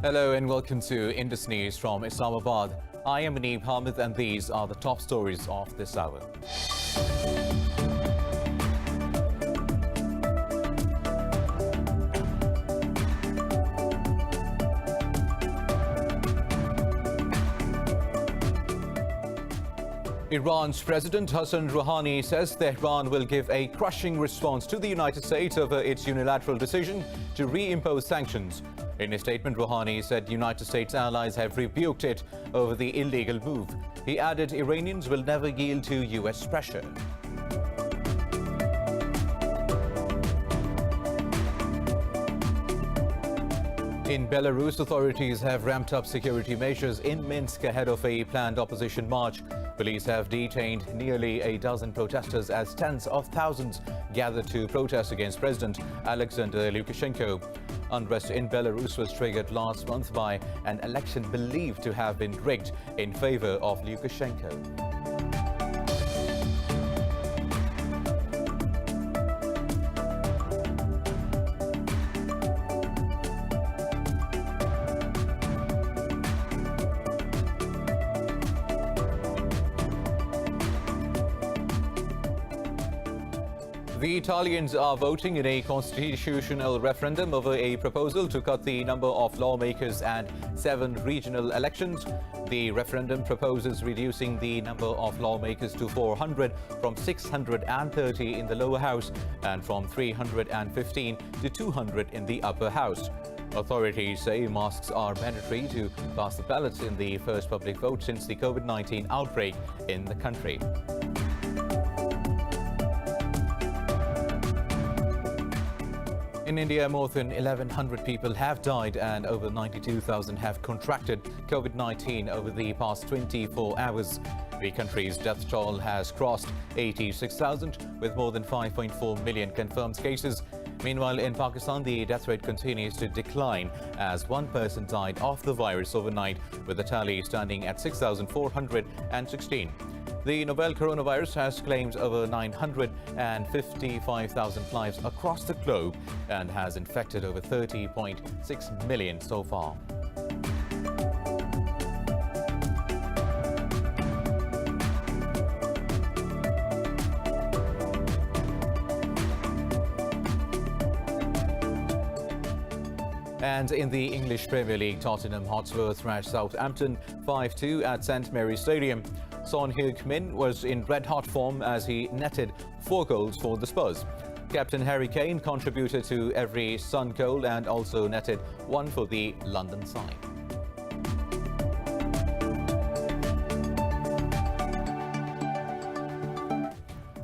Hello and welcome to Indus News from Islamabad. I am Aneeb Hamid and these are the top stories of this hour. Iran's President Hassan Rouhani says Tehran will give a crushing response to the United States over its unilateral decision to reimpose sanctions. In a statement, Rouhani said United States allies have rebuked it over the illegal move. He added Iranians will never yield to U.S. pressure. In Belarus, authorities have ramped up security measures in Minsk ahead of a planned opposition march. Police have detained nearly a dozen protesters as tens of thousands gathered to protest against President Alexander Lukashenko. Unrest in Belarus was triggered last month by an election believed to have been rigged in favor of Lukashenko. The Italians are voting in a constitutional referendum over a proposal to cut the number of lawmakers and 7 regional elections. The referendum proposes reducing the number of lawmakers to 400 from 630 in the lower house and from 315 to 200 in the upper house. Authorities say masks are mandatory to cast the ballots in the first public vote since the COVID-19 outbreak in the country. In India, more than 1,100 people have died and over 92,000 have contracted COVID-19 over the past 24 hours. The country's death toll has crossed 86,000 with more than 5.4 million confirmed cases. Meanwhile, in Pakistan, the death rate continues to decline as one person died of the virus overnight, with the tally standing at 6,416. The novel coronavirus has claimed over 955,000 lives across the globe and has infected over 30.6 million so far. And in the English Premier League, Tottenham Hotspur thrashed Southampton 5-2 at St Mary's Stadium. Son Heung-min was in red-hot form as he netted 4 goals for the Spurs. Captain Harry Kane contributed to every Sun goal and also netted 1 for the London side.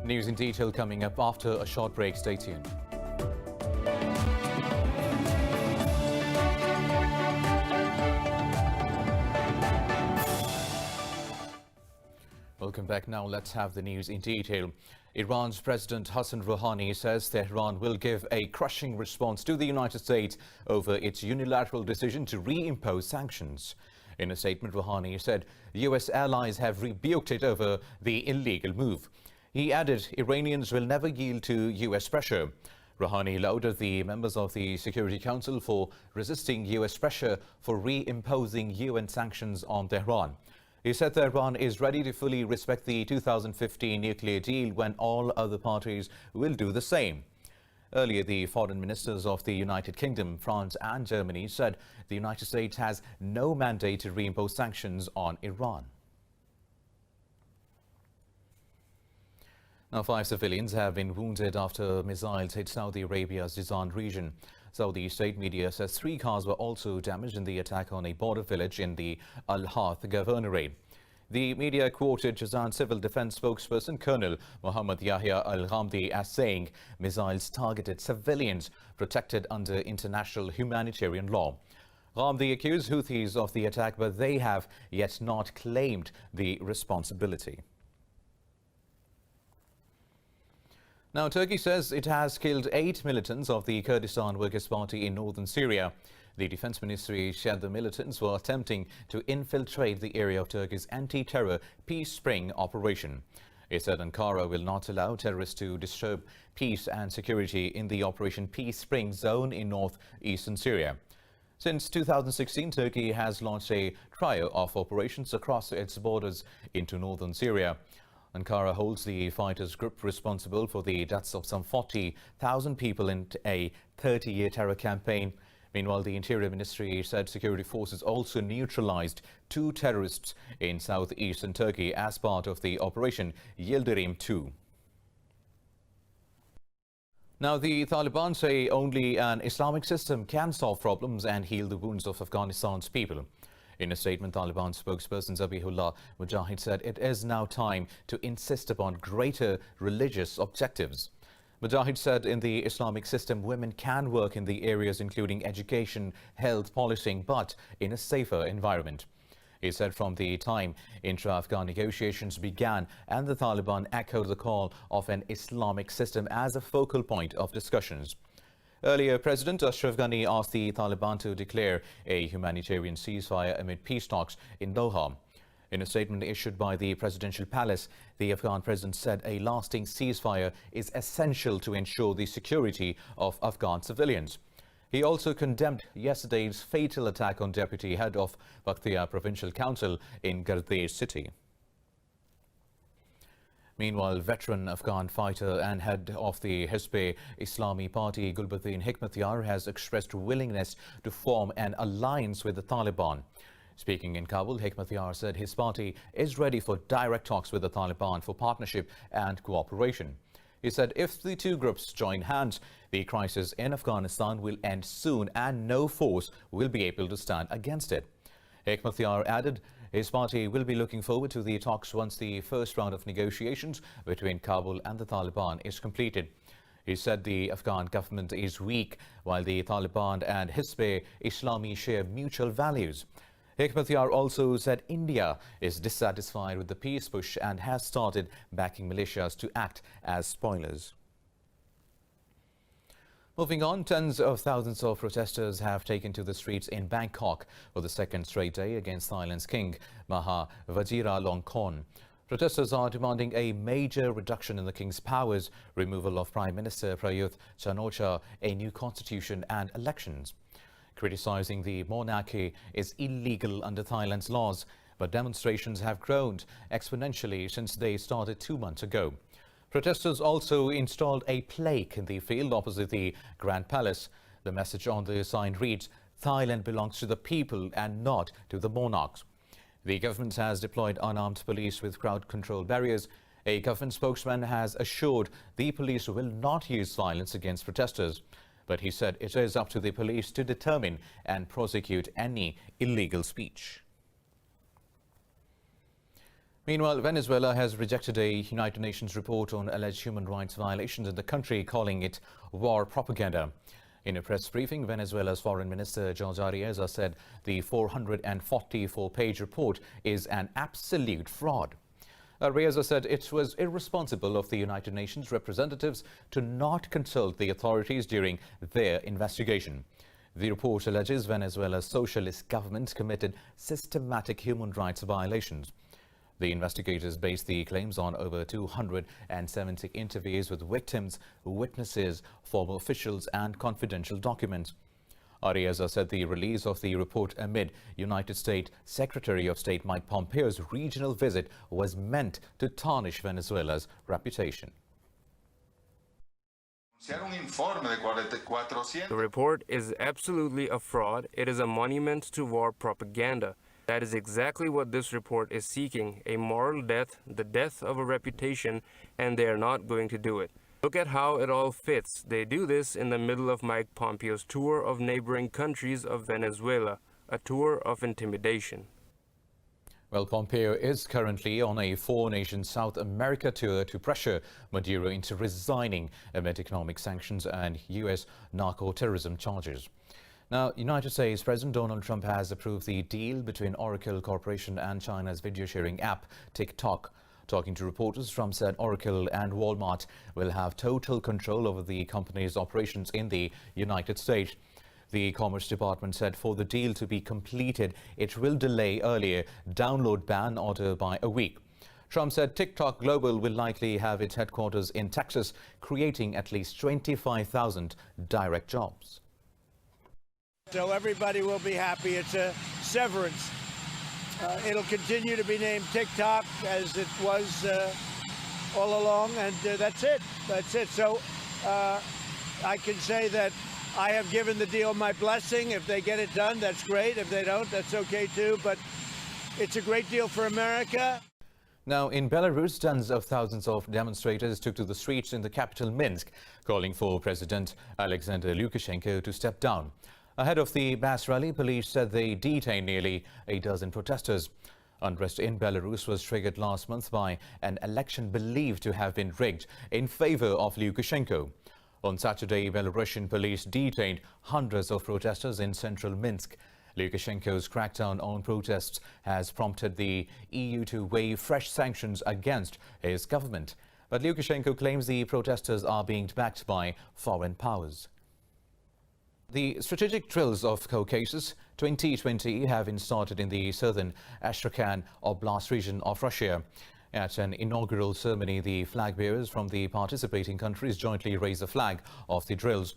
News in detail coming up after a short break. Stay tuned. Welcome back. Now let's have the news in detail. Iran's President Hassan Rouhani says Tehran will give a crushing response to the United States over its unilateral decision to reimpose sanctions. In a statement, Rouhani said U.S. allies have rebuked it over the illegal move. He added Iranians will never yield to U.S. pressure. Rouhani lauded the members of the Security Council for resisting U.S. pressure for reimposing UN sanctions on Tehran. He said that Iran is ready to fully respect the 2015 nuclear deal when all other parties will do the same. Earlier, the foreign ministers of the United Kingdom, France and Germany said the United States has no mandate to reimpose sanctions on Iran. Now, 5 civilians have been wounded after missiles hit Saudi Arabia's Jizan region. Saudi state media says 3 cars were also damaged in the attack on a border village in the Al-Hath governorate. The media quoted Jizan Civil Defense spokesperson Colonel Mohammad Yahya Al-Ghamdi as saying missiles targeted civilians protected under international humanitarian law. Ghamdi accused Houthis of the attack, but they have yet not claimed the responsibility. Now, Turkey says it has killed 8 militants of the Kurdistan Workers' Party in northern Syria. The Defense Ministry said the militants were attempting to infiltrate the area of Turkey's anti-terror Peace Spring operation. It said Ankara will not allow terrorists to disturb peace and security in the Operation Peace Spring zone in northeastern Syria. Since 2016, Turkey has launched a trio of operations across its borders into northern Syria. Ankara holds the fighters group responsible for the deaths of some 40,000 people in a 30-year terror campaign. Meanwhile, the Interior Ministry said security forces also neutralized 2 terrorists in southeastern Turkey as part of the Operation Yildirim II. Now, the Taliban say only an Islamic system can solve problems and heal the wounds of Afghanistan's people. In a statement, Taliban spokesperson Zabihullah Mujahid said it is now time to insist upon greater religious objectives. Mujahid said in the Islamic system, women can work in the areas including education, health, policing, but in a safer environment. He said from the time intra-Afghan negotiations began and the Taliban echoed the call of an Islamic system as a focal point of discussions. Earlier, President Ashraf Ghani asked the Taliban to declare a humanitarian ceasefire amid peace talks in Doha. In a statement issued by the presidential palace, the Afghan president said a lasting ceasefire is essential to ensure the security of Afghan civilians. He also condemned yesterday's fatal attack on deputy head of Bakhtiar Provincial Council in Gardesh city. Meanwhile, veteran Afghan fighter and head of the Hizb Islami Party, Gulbuddin Hekmatyar, has expressed willingness to form an alliance with the Taliban. Speaking in Kabul, Hekmatyar said his party is ready for direct talks with the Taliban for partnership and cooperation. He said if the 2 groups join hands, the crisis in Afghanistan will end soon and no force will be able to stand against it. Hekmatyar added his party will be looking forward to the talks once the first round of negotiations between Kabul and the Taliban is completed. He said the Afghan government is weak, while the Taliban and Hizb Islami share mutual values. Hekmatyar also said India is dissatisfied with the peace push and has started backing militias to act as spoilers. Moving on, tens of thousands of protesters have taken to the streets in Bangkok for the second straight day against Thailand's king, Maha Vajiralongkorn. Protesters are demanding a major reduction in the king's powers, removal of Prime Minister Prayut Chan-o-cha, a new constitution and elections. Criticizing the monarchy is illegal under Thailand's laws, but demonstrations have grown exponentially since they started 2 months ago. Protesters also installed a plaque in the field opposite the Grand Palace. The message on the sign reads, "Thailand belongs to the people and not to the monarchs." The government has deployed unarmed police with crowd control barriers. A government spokesman has assured the police will not use violence against protesters. But he said it is up to the police to determine and prosecute any illegal speech. Meanwhile, Venezuela has rejected a United Nations report on alleged human rights violations in the country, calling it war propaganda. In a press briefing, Venezuela's Foreign Minister Jorge Araiza said the 444-page report is an absolute fraud. Araiza said it was irresponsible of the United Nations representatives to not consult the authorities during their investigation. The report alleges Venezuela's socialist government committed systematic human rights violations. The investigators based the claims on over 270 interviews with victims, witnesses, former officials and confidential documents. Araiza said the release of the report amid United States Secretary of State Mike Pompeo's regional visit was meant to tarnish Venezuela's reputation. The report is absolutely a fraud. It is a monument to war propaganda. That is exactly what this report is seeking, a moral death, the death of a reputation, and they are not going to do it. Look at how it all fits. They do this in the middle of Mike Pompeo's tour of neighboring countries of Venezuela, a tour of intimidation. Well, Pompeo is currently on a 4-nation South America tour to pressure Maduro into resigning amid economic sanctions and U.S. narco-terrorism charges. Now, United States President Donald Trump has approved the deal between Oracle Corporation and China's video-sharing app TikTok. Talking to reporters, Trump said Oracle and Walmart will have total control over the company's operations in the United States. The Commerce Department said for the deal to be completed, it will delay earlier download ban order by a week. Trump said TikTok Global will likely have its headquarters in Texas, creating at least 25,000 direct jobs. So everybody will be happy. It's a severance. It'll continue to be named TikTok as it was all along, and that's it. That's it. So I can say that I have given the deal my blessing. If they get it done, that's great. If they don't, that's okay too. But it's a great deal for America. Now, in Belarus, tens of thousands of demonstrators took to the streets in the capital Minsk, calling for President Alexander Lukashenko to step down. Ahead of the mass rally, police said they detained nearly a dozen protesters. Unrest in Belarus was triggered last month by an election believed to have been rigged in favor of Lukashenko. On Saturday, Belarusian police detained hundreds of protesters in central Minsk. Lukashenko's crackdown on protests has prompted the EU to waive fresh sanctions against his government. But Lukashenko claims the protesters are being backed by foreign powers. The strategic drills of Caucasus 2020 have been started in the southern Astrakhan Oblast region of Russia. At an inaugural ceremony, the flag bearers from the participating countries jointly raised the flag of the drills.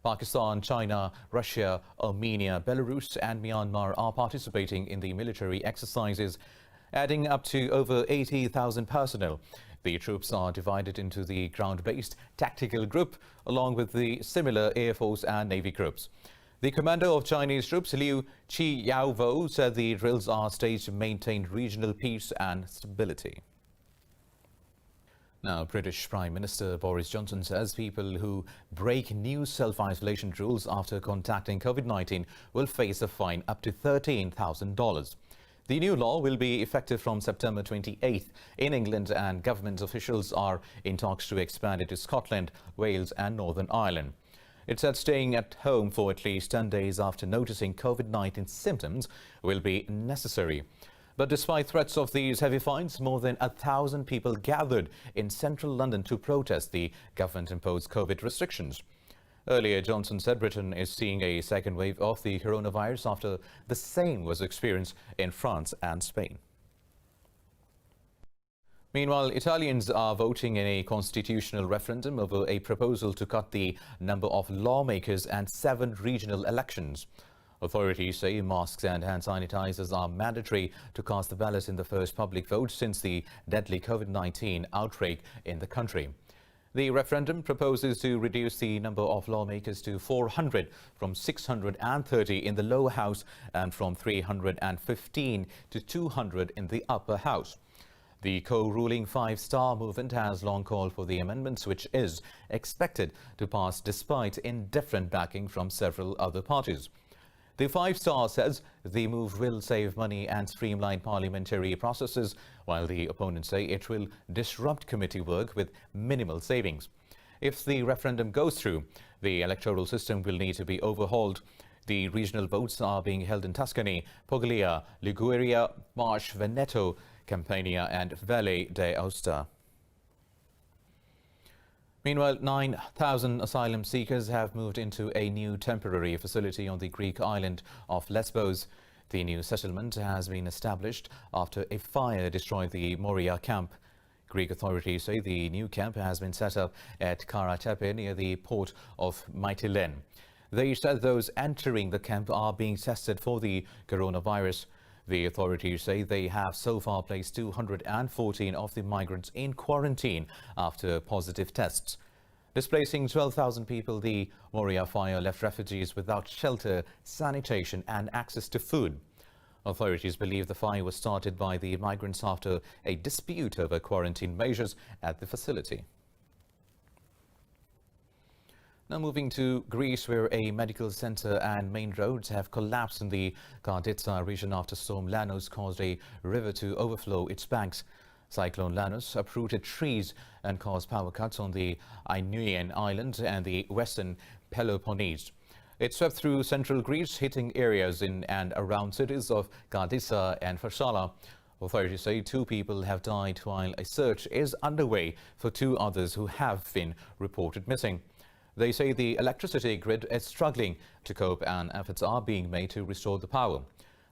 Pakistan, China, Russia, Armenia, Belarus and Myanmar are participating in the military exercises, adding up to over 80,000 personnel. The troops are divided into the ground-based tactical group, along with the similar Air Force and Navy groups. The commander of Chinese troops, Liu Qiyaovo, said the drills are staged to maintain regional peace and stability. Now, British Prime Minister Boris Johnson says people who break new self-isolation rules after contacting COVID-19 will face a fine up to $13,000. The new law will be effective from September 28th in England, and government officials are in talks to expand it to Scotland, Wales and Northern Ireland. It said staying at home for at least 10 days after noticing COVID-19 symptoms will be necessary. But despite threats of these heavy fines, more than 1,000 people gathered in central London to protest the government-imposed COVID restrictions. Earlier, Johnson said Britain is seeing a second wave of the coronavirus after the same was experienced in France and Spain. Meanwhile, Italians are voting in a constitutional referendum over a proposal to cut the number of lawmakers and 7 regional elections. Authorities say masks and hand sanitizers are mandatory to cast the ballot in the first public vote since the deadly COVID-19 outbreak in the country. The referendum proposes to reduce the number of lawmakers to 400 from 630 in the lower house and from 315 to 200 in the upper house. The co-ruling Five Star Movement has long called for the amendments, which is expected to pass despite indifferent backing from several other parties. The Five Star says the move will save money and streamline parliamentary processes, while the opponents say it will disrupt committee work with minimal savings. If the referendum goes through, the electoral system will need to be overhauled. The regional votes are being held in Tuscany, Puglia, Liguria, Marche, Veneto, Campania and Valle d'Aosta. Meanwhile, 9,000 asylum seekers have moved into a new temporary facility on the Greek island of Lesbos. The new settlement has been established after a fire destroyed the Moria camp. Greek authorities say the new camp has been set up at Karatepe near the port of Mytilene. They said those entering the camp are being tested for the coronavirus. The authorities say they have so far placed 214 of the migrants in quarantine after positive tests. Displacing 12,000 people, the Moria fire left refugees without shelter, sanitation and access to food. Authorities believe the fire was started by the migrants after a dispute over quarantine measures at the facility. Now moving to Greece, where a medical center and main roads have collapsed in the Karditsa region after Storm Lanos caused a river to overflow its banks. Cyclone Lanos uprooted trees and caused power cuts on the Ionian Island and the western Peloponnese. It swept through central Greece, hitting areas in and around cities of Karditsa and Pharsala. Authorities say 2 people have died, while a search is underway for 2 others who have been reported missing. They say the electricity grid is struggling to cope and efforts are being made to restore the power.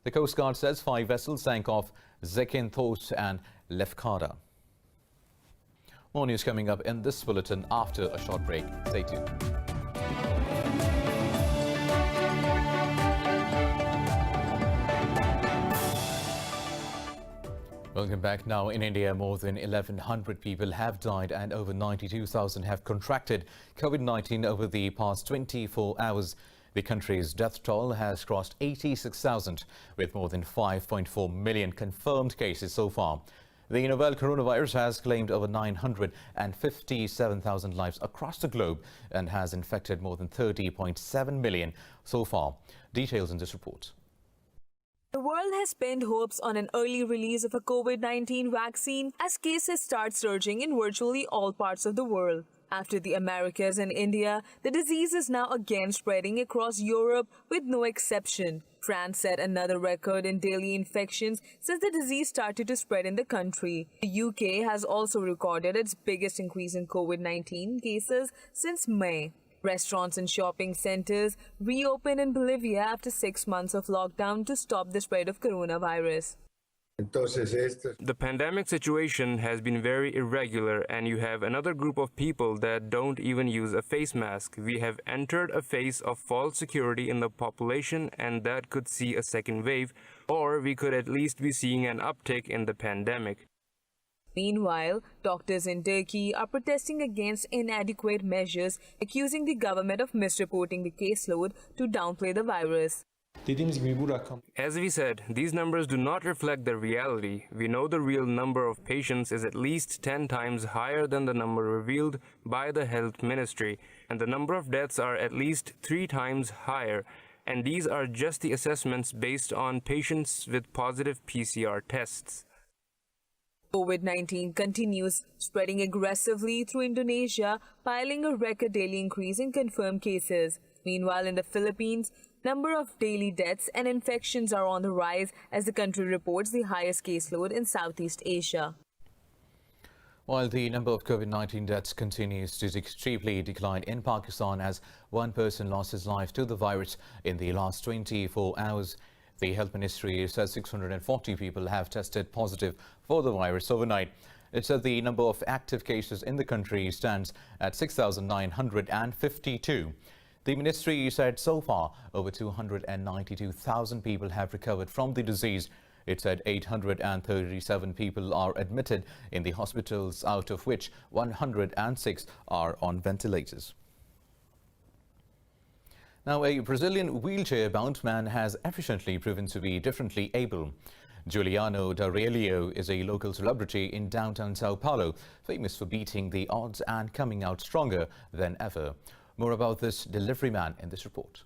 The Coast Guard says 5 vessels sank off Zakynthos and Lefkada. More news coming up in this bulletin after a short break. Stay tuned. Welcome back. Now, in India, more than 1,100 people have died and over 92,000 have contracted COVID-19 over the past 24 hours. The country's death toll has crossed 86,000, with more than 5.4 million confirmed cases so far. The novel coronavirus has claimed over 957,000 lives across the globe and has infected more than 30.7 million so far. Details in this report. The world has pinned hopes on an early release of a COVID-19 vaccine as cases start surging in virtually all parts of the world. After the Americas and India, the disease is now again spreading across Europe with no exception. France set another record in daily infections since the disease started to spread in the country. The UK has also recorded its biggest increase in COVID-19 cases since May. Restaurants and shopping centers reopened in Bolivia after 6 months of lockdown to stop the spread of coronavirus. The pandemic situation has been very irregular, and you have another group of people that don't even use a face mask. We have entered a phase of false security in the population, and that could see a second wave, or we could at least be seeing an uptick in the pandemic. Meanwhile, doctors in Turkey are protesting against inadequate measures, accusing the government of misreporting the caseload to downplay the virus. As we said, these numbers do not reflect the reality. We know the real number of patients is at least 10 times higher than the number revealed by the health ministry, and the number of deaths are at least 3 times higher. And these are just the assessments based on patients with positive PCR tests. COVID-19 continues spreading aggressively through Indonesia, piling a record daily increase in confirmed cases. Meanwhile, in the Philippines, number of daily deaths and infections are on the rise as the country reports the highest caseload in Southeast Asia. While the number of COVID-19 deaths continues to steeply decline in Pakistan as one person lost his life to the virus in the last 24 hours, the Health Ministry says 640 people have tested positive for the virus overnight. It said the number of active cases in the country stands at 6,952. The ministry said so far over 292,000 people have recovered from the disease. It said 837 people are admitted in the hospitals, out of which 106 are on ventilators. Now, a Brazilian wheelchair-bound man has efficiently proven to be differently able. Juliano D'Aurelio is a local celebrity in downtown Sao Paulo, famous for beating the odds and coming out stronger than ever. More about this delivery man in this report.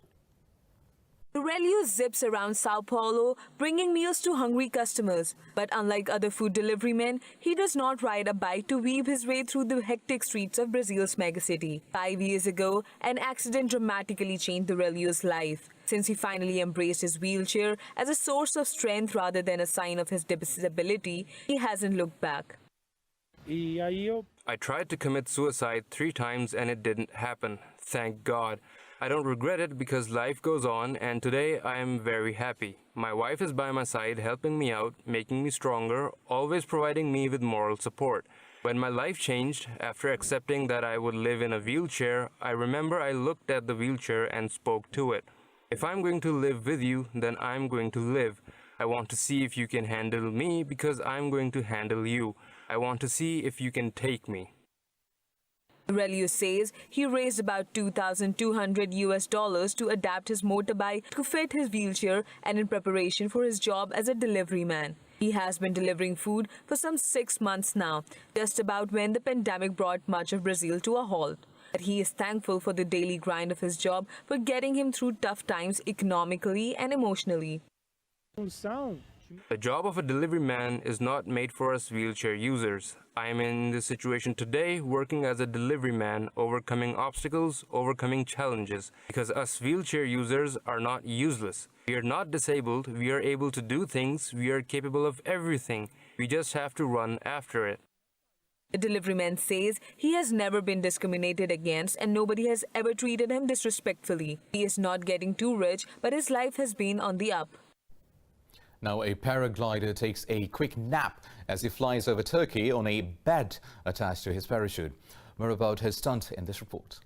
Aurelio zips around Sao Paulo, bringing meals to hungry customers. But unlike other food delivery men, he does not ride a bike to weave his way through the hectic streets of Brazil's megacity. 5 years ago, an accident dramatically changed Aurelio's life. Since he finally embraced his wheelchair as a source of strength rather than a sign of his disability, he hasn't looked back. I tried to commit suicide 3 times and it didn't happen. Thank God. I don't regret it because life goes on, and today I am very happy. My wife is by my side, helping me out, making me stronger, always providing me with moral support. When my life changed, after accepting that I would live in a wheelchair, I remember I looked at the wheelchair and spoke to it. If I'm going to live with you, then I'm going to live. I want to see if you can handle me because I'm going to handle you. I want to see if you can take me. Aurelio says he raised about $2,200 to adapt his motorbike to fit his wheelchair and in preparation for his job as a delivery man. He has been delivering food for some 6 months now, just about when the pandemic brought much of Brazil to a halt. But he is thankful for the daily grind of his job for getting him through tough times economically and emotionally. The job of a delivery man is not made for us wheelchair users. I am in this situation today working as a delivery man, overcoming obstacles, overcoming challenges, because us wheelchair users are not useless. We are not disabled, we are able to do things, we are capable of everything. We just have to run after it. The delivery man says he has never been discriminated against and nobody has ever treated him disrespectfully. He is not getting too rich, but his life has been on the up. Now, a paraglider takes a quick nap as he flies over Turkey on a bed attached to his parachute. More about his stunt in this report.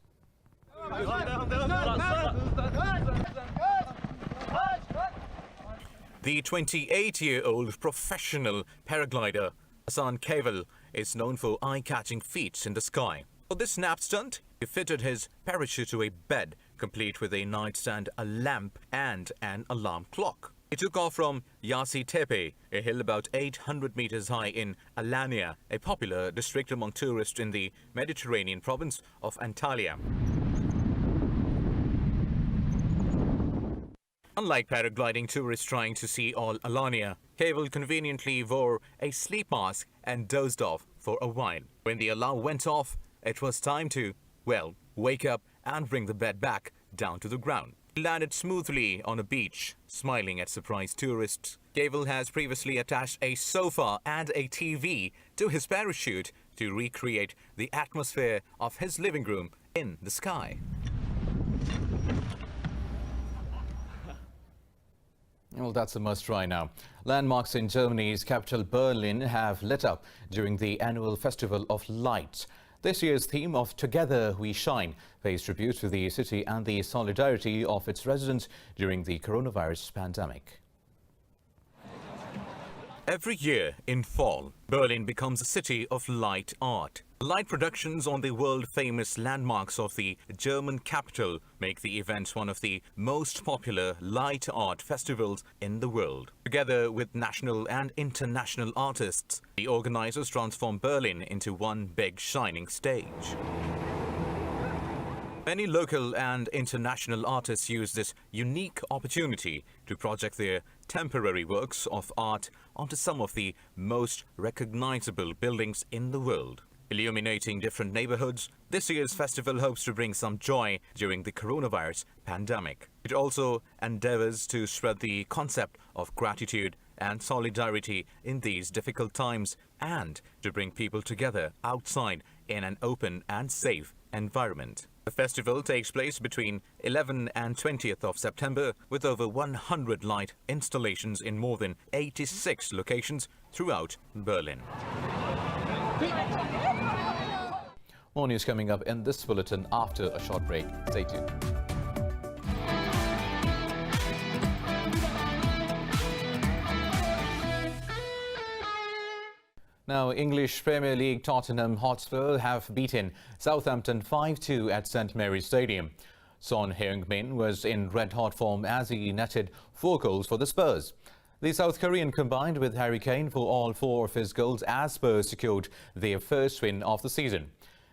The 28-year-old professional paraglider Hassan Keval is known for eye-catching feats in the sky. For this snap stunt, he fitted his parachute to a bed, complete with a nightstand, a lamp, and an alarm clock. He took off from Yasi Tepe, a hill about 800 meters high in Alanya, a popular district among tourists in the Mediterranean province of Antalya. Unlike paragliding tourists trying to see all Alanya, Keval conveniently wore a sleep mask and dozed off for a while. When the alarm went off, it was time to, well, wake up and bring the bed back down to the ground. He landed smoothly on a beach, smiling at surprised tourists. Keval has previously attached a sofa and a TV to his parachute to recreate the atmosphere of his living room in the sky. Well, that's a must-try now. Landmarks in Germany's capital Berlin have lit up during the annual Festival of Lights. This year's theme of Together We Shine pays tribute to the city and the solidarity of its residents during the coronavirus pandemic. Every year in fall, Berlin becomes a city of light art. Light productions on the world-famous landmarks of the German capital make the event one of the most popular light art festivals in the world. Together with national and international artists, the organizers transform Berlin into one big shining stage. Many local and international artists use this unique opportunity to project their temporary works of art onto some of the most recognizable buildings in the world. Illuminating different neighborhoods, this year's festival hopes to bring some joy during the coronavirus pandemic. It also endeavors to spread the concept of gratitude and solidarity in these difficult times and to bring people together outside in an open and safe environment. The festival takes place between 11th and 20th of September with over 100 light installations in more than 86 locations throughout Berlin. More news coming up in this bulletin after a short break. Stay tuned. Now, English Premier League Tottenham Hotspur have beaten Southampton 5-2 at St Mary's Stadium. Son Heung-min was in red-hot form as he netted 4 goals for the Spurs. The South Korean combined with Harry Kane for all 4 of his goals as Spurs secured their first win of the season.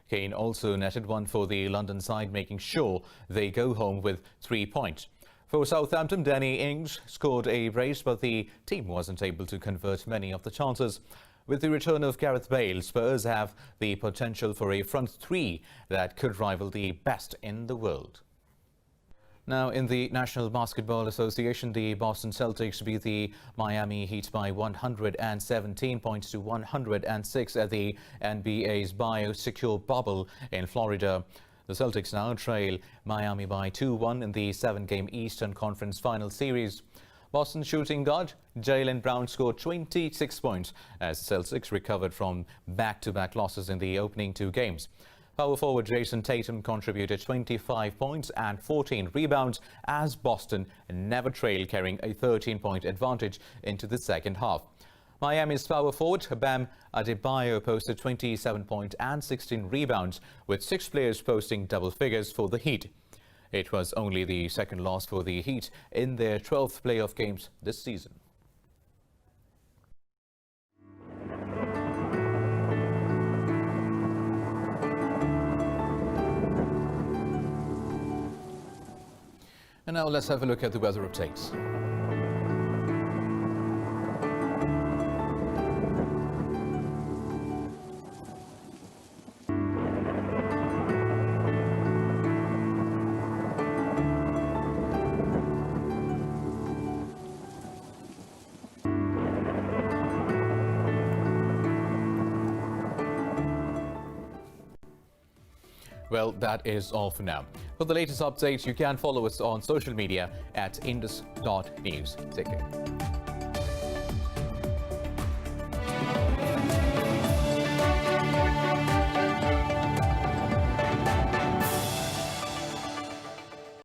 Kane also netted 1 for the London side, making sure they go home with 3 points. For Southampton, Danny Ings scored a brace, but the team wasn't able to convert many of the chances. With the return of Gareth Bale, Spurs have the potential for a front 3 that could rival the best in the world. Now, in the National Basketball Association, the Boston Celtics beat the Miami Heat by 117 points to 106 at the NBA's biosecure bubble in Florida. The Celtics now trail Miami by 2-1 in the 7-game Eastern Conference Final Series. Boston shooting guard Jaylen Brown scored 26 points as the Celtics recovered from back-to-back losses in the opening 2 games. Power forward Jason Tatum contributed 25 points and 14 rebounds as Boston never trailed, carrying a 13-point advantage into the second half. Miami's power forward Bam Adebayo posted 27 points and 16 rebounds, with 6 players posting double figures for the Heat. It was only the second loss for the Heat in their 12th playoff games this season. And now let's have a look at the weather updates. Well, that is all for now. For the latest updates, you can follow us on social media at indus.news. Take care.